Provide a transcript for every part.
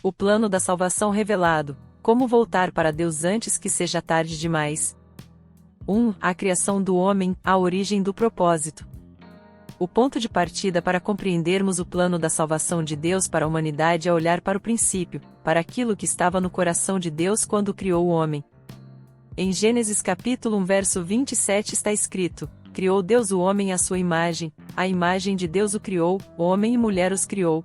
O plano da salvação revelado. Como voltar para Deus antes que seja tarde demais. 1. A criação do homem, a origem do propósito. O ponto de partida para compreendermos o plano da salvação de Deus para a humanidade é olhar para o princípio, para aquilo que estava no coração de Deus quando criou o homem. Em Gênesis capítulo 1 verso 27 está escrito: criou Deus o homem à sua imagem, a imagem de Deus o criou, homem e mulher os criou.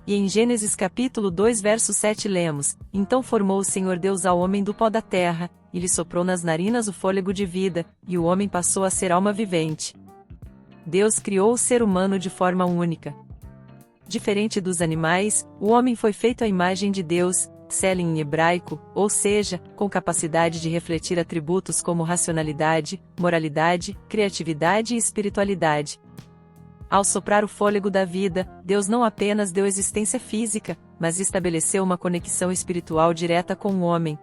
E em Gênesis capítulo 2 verso 7 lemos: então formou o Senhor Deus ao homem do pó da terra, e lhe soprou nas narinas o fôlego de vida, e o homem passou a ser alma vivente. Deus criou o ser humano de forma única. Diferente dos animais, o homem foi feito à imagem de Deus, Tselem em hebraico, ou seja, com capacidade de refletir atributos como racionalidade, moralidade, criatividade e espiritualidade. Ao soprar o fôlego da vida, Deus não apenas deu existência física, mas estabeleceu uma conexão espiritual direta com o homem.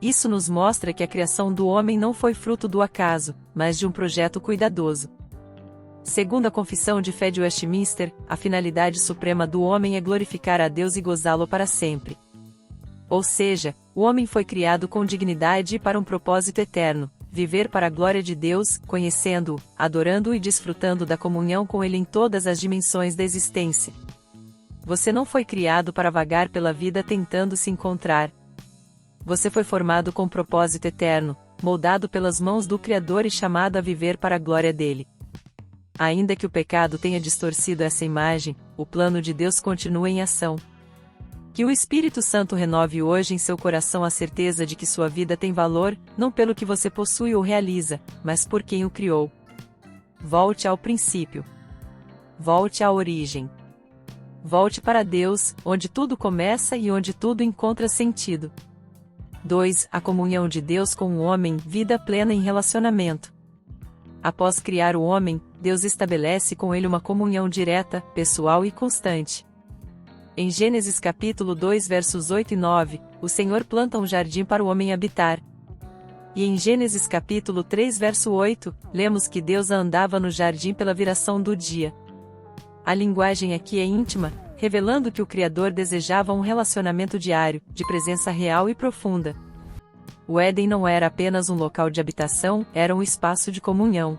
Isso nos mostra que a criação do homem não foi fruto do acaso, mas de um projeto cuidadoso. Segundo a Confissão de Fé de Westminster, a finalidade suprema do homem é glorificar a Deus e gozá-lo para sempre. Ou seja, o homem foi criado com dignidade e para um propósito eterno: viver para a glória de Deus, conhecendo-o, adorando-o e desfrutando da comunhão com Ele em todas as dimensões da existência. Você não foi criado para vagar pela vida tentando se encontrar. Você foi formado com propósito eterno, moldado pelas mãos do Criador e chamado a viver para a glória dele. Ainda que o pecado tenha distorcido essa imagem, o plano de Deus continua em ação. Que o Espírito Santo renove hoje em seu coração a certeza de que sua vida tem valor, não pelo que você possui ou realiza, mas por quem o criou. Volte ao princípio. Volte à origem. Volte para Deus, onde tudo começa e onde tudo encontra sentido. 2. A comunhão de Deus com o homem, vida plena em relacionamento. Após criar o homem, Deus estabelece com ele uma comunhão direta, pessoal e constante. Em Gênesis capítulo 2 versos 8 e 9, o Senhor planta um jardim para o homem habitar. E em Gênesis capítulo 3 verso 8, lemos que Deus andava no jardim pela viração do dia. A linguagem aqui é íntima, revelando que o Criador desejava um relacionamento diário, de presença real e profunda. O Éden não era apenas um local de habitação, era um espaço de comunhão.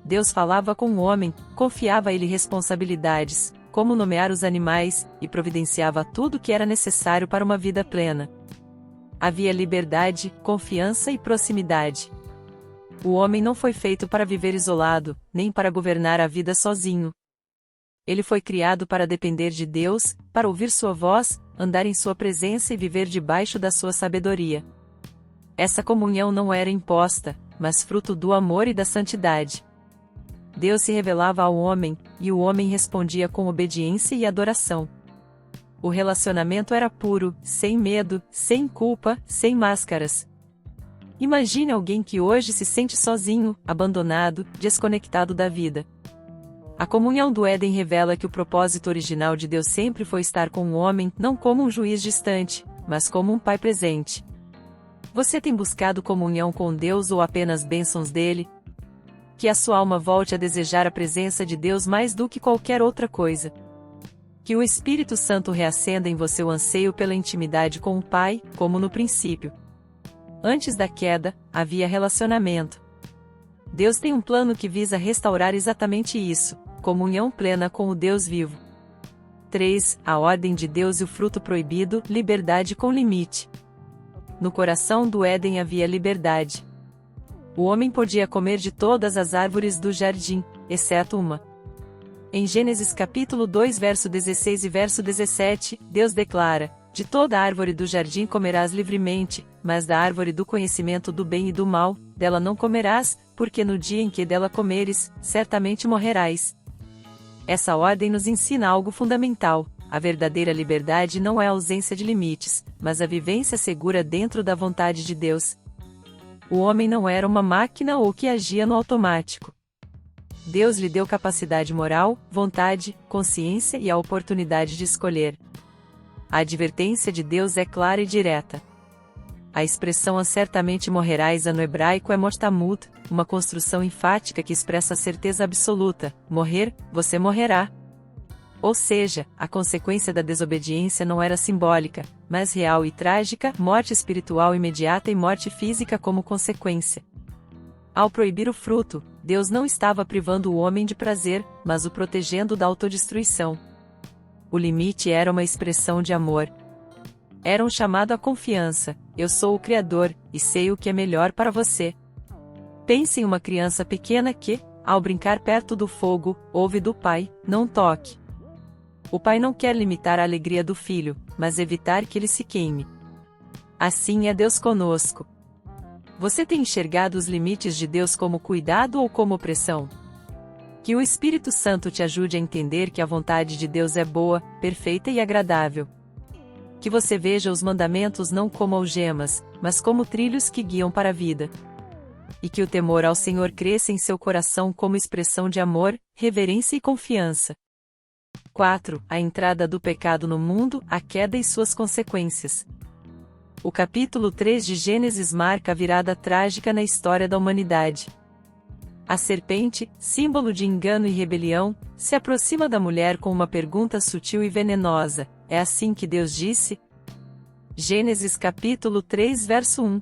Deus falava com o homem, confiava a ele responsabilidades, como nomear os animais, e providenciava tudo o que era necessário para uma vida plena. Havia liberdade, confiança e proximidade. O homem não foi feito para viver isolado, nem para governar a vida sozinho. Ele foi criado para depender de Deus, para ouvir sua voz, andar em sua presença e viver debaixo da sua sabedoria. Essa comunhão não era imposta, mas fruto do amor e da santidade. Deus se revelava ao homem, e o homem respondia com obediência e adoração. O relacionamento era puro, sem medo, sem culpa, sem máscaras. Imagine alguém que hoje se sente sozinho, abandonado, desconectado da vida. A comunhão do Éden revela que o propósito original de Deus sempre foi estar com o homem, não como um juiz distante, mas como um pai presente. Você tem buscado comunhão com Deus ou apenas bênçãos dele? Que a sua alma volte a desejar a presença de Deus mais do que qualquer outra coisa. Que o Espírito Santo reacenda em você o anseio pela intimidade com o Pai, como no princípio. Antes da queda, havia relacionamento. Deus tem um plano que visa restaurar exatamente isso: comunhão plena com o Deus vivo. 3. A ordem de Deus e o fruto proibido, liberdade com limite. No coração do Éden havia liberdade. O homem podia comer de todas as árvores do jardim, exceto uma. Em Gênesis capítulo 2 verso 16 e verso 17, Deus declara: de toda árvore do jardim comerás livremente, mas da árvore do conhecimento do bem e do mal, dela não comerás, porque no dia em que dela comeres, certamente morrerás. Essa ordem nos ensina algo fundamental: a verdadeira liberdade não é a ausência de limites, mas a vivência segura dentro da vontade de Deus. O homem não era uma máquina ou que agia no automático. Deus lhe deu capacidade moral, vontade, consciência e a oportunidade de escolher. A advertência de Deus é clara e direta. A expressão certamente morrerás no hebraico é mortamut, uma construção enfática que expressa a certeza absoluta: morrer, você morrerá. Ou seja, a consequência da desobediência não era simbólica, mas real e trágica, morte espiritual imediata e morte física como consequência. Ao proibir o fruto, Deus não estava privando o homem de prazer, mas o protegendo da autodestruição. O limite era uma expressão de amor. Era um chamado à confiança: eu sou o Criador, e sei o que é melhor para você. Pense em uma criança pequena que, ao brincar perto do fogo, ouve do pai: não toque. O pai não quer limitar a alegria do filho, mas evitar que ele se queime. Assim é Deus conosco. Você tem enxergado os limites de Deus como cuidado ou como opressão? Que o Espírito Santo te ajude a entender que a vontade de Deus é boa, perfeita e agradável. Que você veja os mandamentos não como algemas, mas como trilhos que guiam para a vida. E que o temor ao Senhor cresça em seu coração como expressão de amor, reverência e confiança. 4. A entrada do pecado no mundo, a queda e suas consequências. O capítulo 3 de Gênesis marca a virada trágica na história da humanidade. A serpente, símbolo de engano e rebelião, se aproxima da mulher com uma pergunta sutil e venenosa: é assim que Deus disse? Gênesis capítulo 3 verso 1.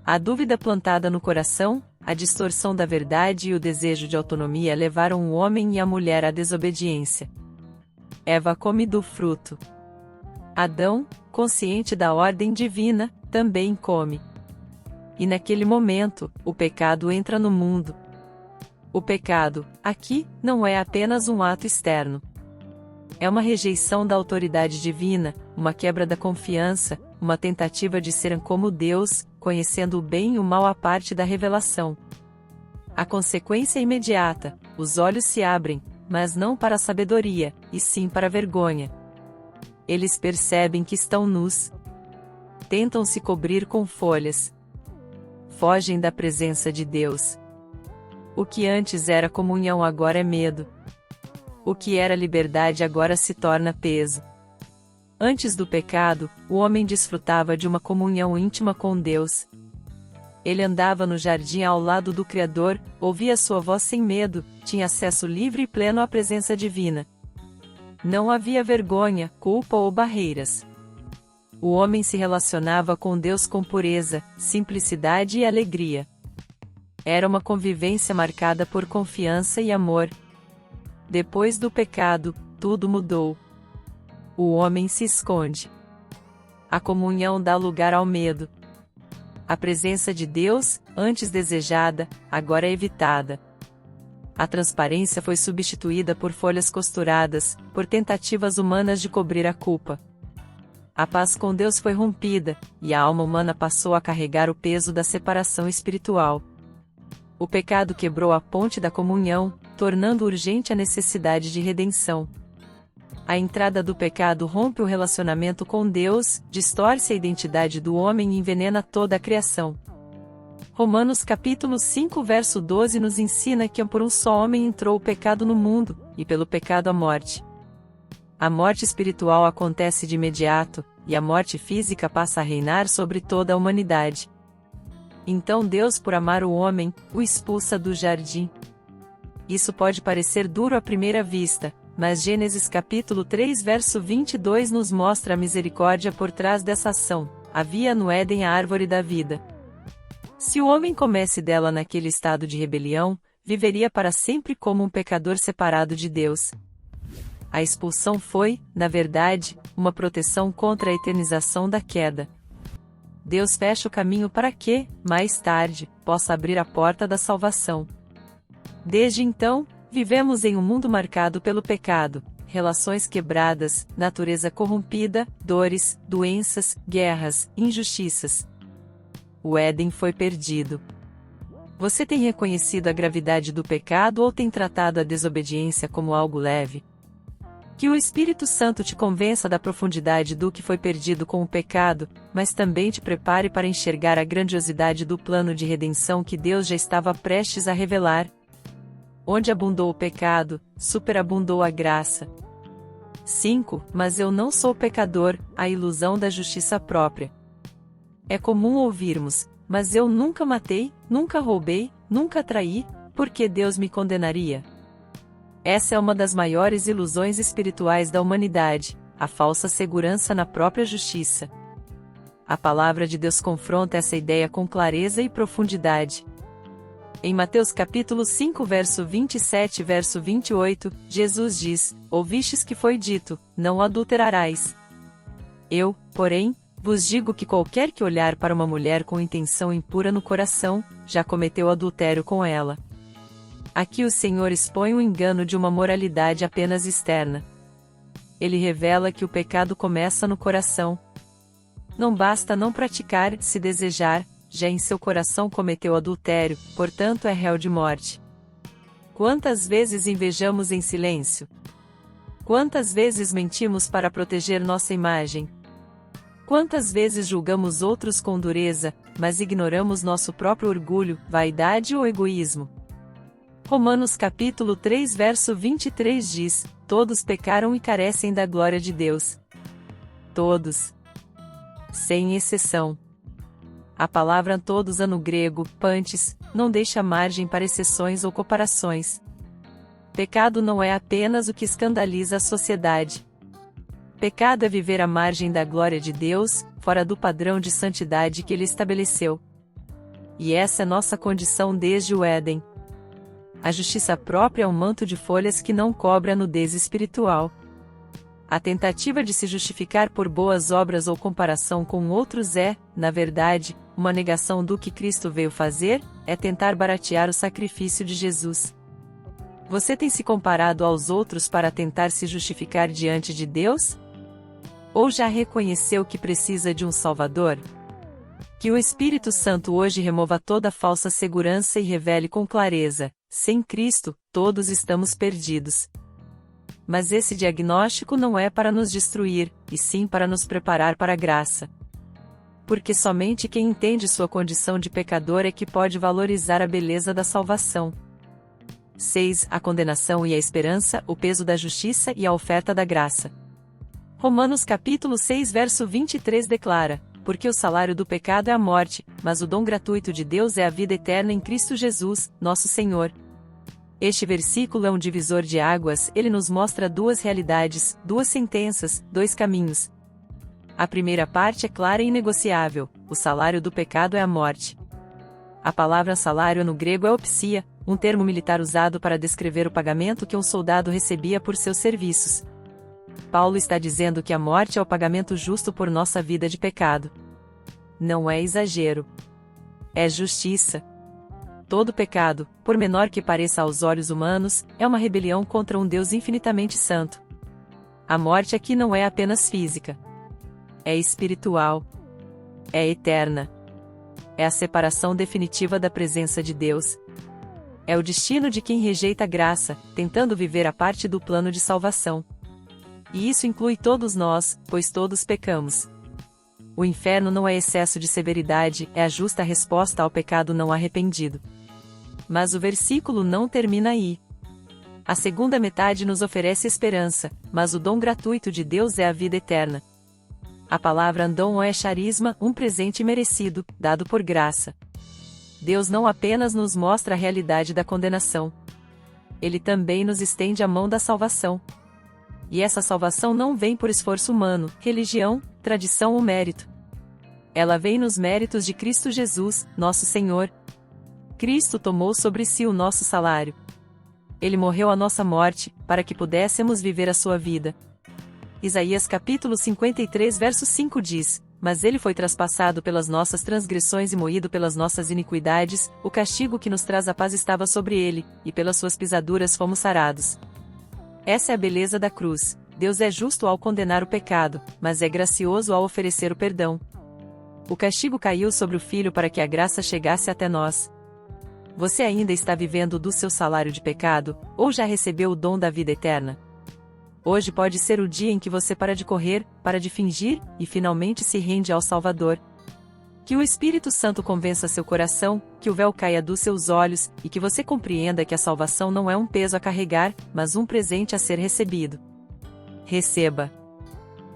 A dúvida plantada no coração, a distorção da verdade e o desejo de autonomia levaram o homem e a mulher à desobediência. Eva come do fruto. Adão, consciente da ordem divina, também come. E naquele momento, o pecado entra no mundo. O pecado, aqui, não é apenas um ato externo. É uma rejeição da autoridade divina, uma quebra da confiança, uma tentativa de ser como Deus, conhecendo o bem e o mal à parte da revelação. A consequência é imediata: os olhos se abrem, mas não para a sabedoria, e sim para a vergonha. Eles percebem que estão nus. Tentam se cobrir com folhas. Fogem da presença de Deus. O que antes era comunhão agora é medo. O que era liberdade agora se torna peso. Antes do pecado, o homem desfrutava de uma comunhão íntima com Deus. Ele andava no jardim ao lado do Criador, ouvia sua voz sem medo, tinha acesso livre e pleno à presença divina. Não havia vergonha, culpa ou barreiras. O homem se relacionava com Deus com pureza, simplicidade e alegria. Era uma convivência marcada por confiança e amor. Depois do pecado, tudo mudou. O homem se esconde. A comunhão dá lugar ao medo. A presença de Deus, antes desejada, agora é evitada. A transparência foi substituída por folhas costuradas, por tentativas humanas de cobrir a culpa. A paz com Deus foi rompida, e a alma humana passou a carregar o peso da separação espiritual. O pecado quebrou a ponte da comunhão, tornando urgente a necessidade de redenção. A entrada do pecado rompe o relacionamento com Deus, distorce a identidade do homem e envenena toda a criação. Romanos capítulo 5 verso 12 nos ensina que por um só homem entrou o pecado no mundo, e pelo pecado a morte. A morte espiritual acontece de imediato, e a morte física passa a reinar sobre toda a humanidade. Então Deus, por amar o homem, o expulsa do jardim. Isso pode parecer duro à primeira vista, mas Gênesis capítulo 3 verso 22 nos mostra a misericórdia por trás dessa ação. Havia no Éden a árvore da vida. Se o homem comesse dela naquele estado de rebelião, viveria para sempre como um pecador separado de Deus. A expulsão foi, na verdade, uma proteção contra a eternização da queda. Deus fecha o caminho para que, mais tarde, possa abrir a porta da salvação. Desde então, vivemos em um mundo marcado pelo pecado, relações quebradas, natureza corrompida, dores, doenças, guerras, injustiças. O Éden foi perdido. Você tem reconhecido a gravidade do pecado ou tem tratado a desobediência como algo leve? Que o Espírito Santo te convença da profundidade do que foi perdido com o pecado, mas também te prepare para enxergar a grandiosidade do plano de redenção que Deus já estava prestes a revelar. Onde abundou o pecado, superabundou a graça. 5. Mas eu não sou pecador, a ilusão da justiça própria. É comum ouvirmos: mas eu nunca matei, nunca roubei, nunca traí, por que Deus me condenaria? Essa é uma das maiores ilusões espirituais da humanidade, a falsa segurança na própria justiça. A palavra de Deus confronta essa ideia com clareza e profundidade. Em Mateus capítulo 5 verso 27 verso 28, Jesus diz: Ouvistes que foi dito, não adulterarás. Eu, porém, vos digo que qualquer que olhar para uma mulher com intenção impura no coração, já cometeu adultério com ela. Aqui o Senhor expõe o engano de uma moralidade apenas externa. Ele revela que o pecado começa no coração. Não basta não praticar, se desejar, já em seu coração cometeu adultério, portanto é réu de morte. Quantas vezes invejamos em silêncio? Quantas vezes mentimos para proteger nossa imagem? Quantas vezes julgamos outros com dureza, mas ignoramos nosso próprio orgulho, vaidade ou egoísmo? Romanos capítulo 3 verso 23 diz: Todos pecaram e carecem da glória de Deus. Todos. Sem exceção. A palavra todos no grego, pantes, não deixa margem para exceções ou comparações. Pecado não é apenas o que escandaliza a sociedade. Pecado é viver à margem da glória de Deus, fora do padrão de santidade que Ele estabeleceu. E essa é nossa condição desde o Éden. A justiça própria é um manto de folhas que não cobre a nudez espiritual. A tentativa de se justificar por boas obras ou comparação com outros é, na verdade, uma negação do que Cristo veio fazer, é tentar baratear o sacrifício de Jesus. Você tem se comparado aos outros para tentar se justificar diante de Deus? Ou já reconheceu que precisa de um Salvador? Que o Espírito Santo hoje remova toda falsa segurança e revele com clareza: sem Cristo, todos estamos perdidos. Mas esse diagnóstico não é para nos destruir, e sim para nos preparar para a graça. Porque somente quem entende sua condição de pecador é que pode valorizar a beleza da salvação. 6. A condenação e a esperança, o peso da justiça e a oferta da graça. Romanos capítulo 6 verso 23 declara: Porque o salário do pecado é a morte, mas o dom gratuito de Deus é a vida eterna em Cristo Jesus, nosso Senhor. Este versículo é um divisor de águas, ele nos mostra duas realidades, duas sentenças, dois caminhos. A primeira parte é clara e inegociável: o salário do pecado é a morte. A palavra salário no grego é opsia, um termo militar usado para descrever o pagamento que um soldado recebia por seus serviços. Paulo está dizendo que a morte é o pagamento justo por nossa vida de pecado. Não é exagero. É justiça. Todo pecado, por menor que pareça aos olhos humanos, é uma rebelião contra um Deus infinitamente santo. A morte aqui não é apenas física. É espiritual. É eterna. É a separação definitiva da presença de Deus. É o destino de quem rejeita a graça, tentando viver a parte do plano de salvação. E isso inclui todos nós, pois todos pecamos. O inferno não é excesso de severidade, é a justa resposta ao pecado não arrependido. Mas o versículo não termina aí. A segunda metade nos oferece esperança, mas o dom gratuito de Deus é a vida eterna. A palavra andon é charisma, um presente merecido, dado por graça. Deus não apenas nos mostra a realidade da condenação. Ele também nos estende a mão da salvação. E essa salvação não vem por esforço humano, religião, tradição ou mérito. Ela vem nos méritos de Cristo Jesus, nosso Senhor. Cristo tomou sobre si o nosso salário. Ele morreu a nossa morte, para que pudéssemos viver a sua vida. Isaías capítulo 53 verso 5 diz: Mas ele foi traspassado pelas nossas transgressões e moído pelas nossas iniquidades, o castigo que nos traz a paz estava sobre ele, e pelas suas pisaduras fomos sarados. Essa é a beleza da cruz. Deus é justo ao condenar o pecado, mas é gracioso ao oferecer o perdão. O castigo caiu sobre o Filho para que a graça chegasse até nós. Você ainda está vivendo do seu salário de pecado, ou já recebeu o dom da vida eterna? Hoje pode ser o dia em que você para de correr, para de fingir, e finalmente se rende ao Salvador. Que o Espírito Santo convença seu coração, que o véu caia dos seus olhos, e que você compreenda que a salvação não é um peso a carregar, mas um presente a ser recebido. Receba.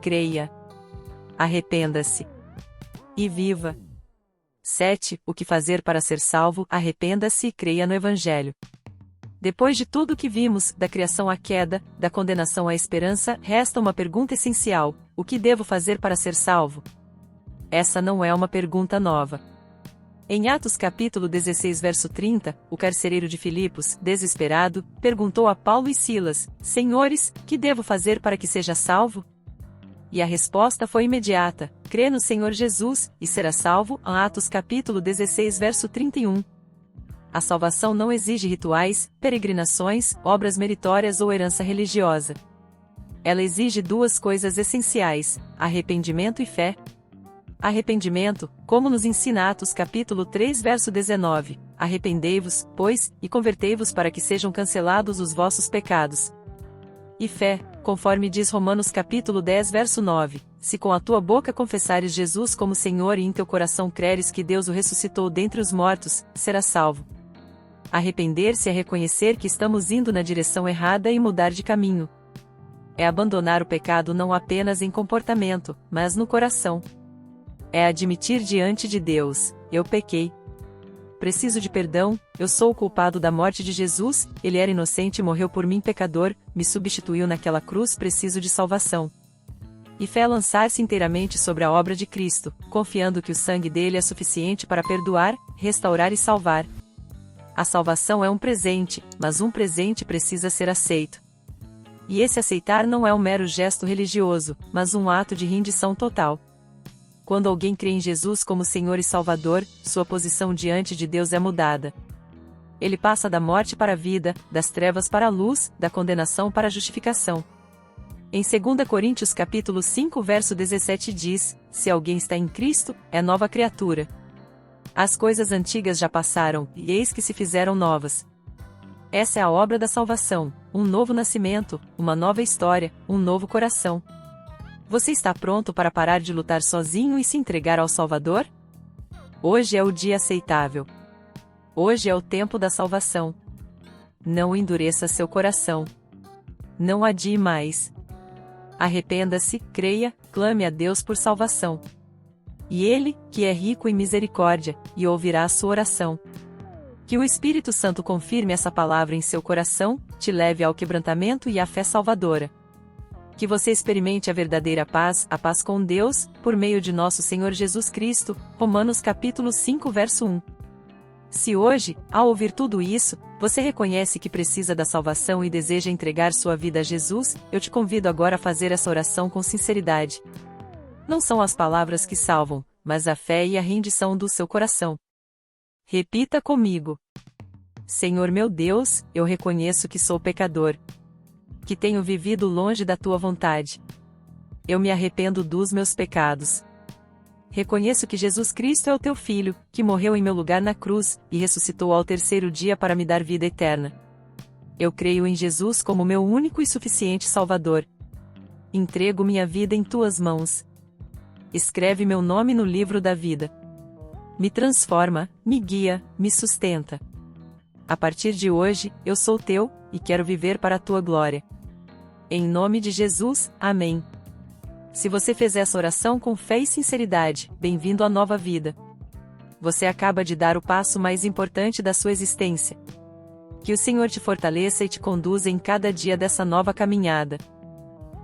Creia. Arrependa-se. E viva. 7. O que fazer para ser salvo? Arrependa-se e creia no Evangelho. Depois de tudo o que vimos, da criação à queda, da condenação à esperança, resta uma pergunta essencial: o que devo fazer para ser salvo? Essa não é uma pergunta nova. Em Atos capítulo 16 verso 30, o carcereiro de Filipos, desesperado, perguntou a Paulo e Silas: Senhores, que devo fazer para que seja salvo? E a resposta foi imediata: crê no Senhor Jesus, e será salvo. Atos capítulo 16 verso 31. A salvação não exige rituais, peregrinações, obras meritórias ou herança religiosa. Ela exige duas coisas essenciais: arrependimento e fé. Arrependimento, como nos ensina Atos capítulo 3 verso 19, arrependei-vos, pois, e convertei-vos para que sejam cancelados os vossos pecados. E fé, conforme diz Romanos capítulo 10 verso 9, se com a tua boca confessares Jesus como Senhor e em teu coração creres que Deus o ressuscitou dentre os mortos, serás salvo. Arrepender-se é reconhecer que estamos indo na direção errada e mudar de caminho. É abandonar o pecado não apenas em comportamento, mas no coração. É admitir diante de Deus: eu pequei. Preciso de perdão, eu sou o culpado da morte de Jesus, ele era inocente e morreu por mim pecador, me substituiu naquela cruz, preciso de salvação. E fé é lançar-se inteiramente sobre a obra de Cristo, confiando que o sangue dele é suficiente para perdoar, restaurar e salvar. A salvação é um presente, mas um presente precisa ser aceito. E esse aceitar não é um mero gesto religioso, mas um ato de rendição total. Quando alguém crê em Jesus como Senhor e Salvador, sua posição diante de Deus é mudada. Ele passa da morte para a vida, das trevas para a luz, da condenação para a justificação. Em 2 Coríntios capítulo 5 verso 17 diz: se alguém está em Cristo, é nova criatura. As coisas antigas já passaram, e eis que se fizeram novas. Essa é a obra da salvação, um novo nascimento, uma nova história, um novo coração. Você está pronto para parar de lutar sozinho e se entregar ao Salvador? Hoje é o dia aceitável. Hoje é o tempo da salvação. Não endureça seu coração. Não adie mais. Arrependa-se, creia, clame a Deus por salvação. E Ele, que é rico em misericórdia, e ouvirá a sua oração. Que o Espírito Santo confirme essa palavra em seu coração, te leve ao quebrantamento e à fé salvadora. Que você experimente a verdadeira paz, a paz com Deus, por meio de nosso Senhor Jesus Cristo. Romanos capítulo 5 verso 1. Se hoje, ao ouvir tudo isso, você reconhece que precisa da salvação e deseja entregar sua vida a Jesus, eu te convido agora a fazer essa oração com sinceridade. Não são as palavras que salvam, mas a fé e a rendição do seu coração. Repita comigo. Senhor meu Deus, eu reconheço que sou pecador, que tenho vivido longe da tua vontade. Eu me arrependo dos meus pecados. Reconheço que Jesus Cristo é o teu Filho, que morreu em meu lugar na cruz, e ressuscitou ao terceiro dia para me dar vida eterna. Eu creio em Jesus como meu único e suficiente Salvador. Entrego minha vida em tuas mãos. Escreve meu nome no livro da vida. Me transforma, me guia, me sustenta. A partir de hoje, eu sou teu, e quero viver para a tua glória. Em nome de Jesus, amém. Se você fez essa oração com fé e sinceridade, bem-vindo à nova vida. Você acaba de dar o passo mais importante da sua existência. Que o Senhor te fortaleça e te conduza em cada dia dessa nova caminhada.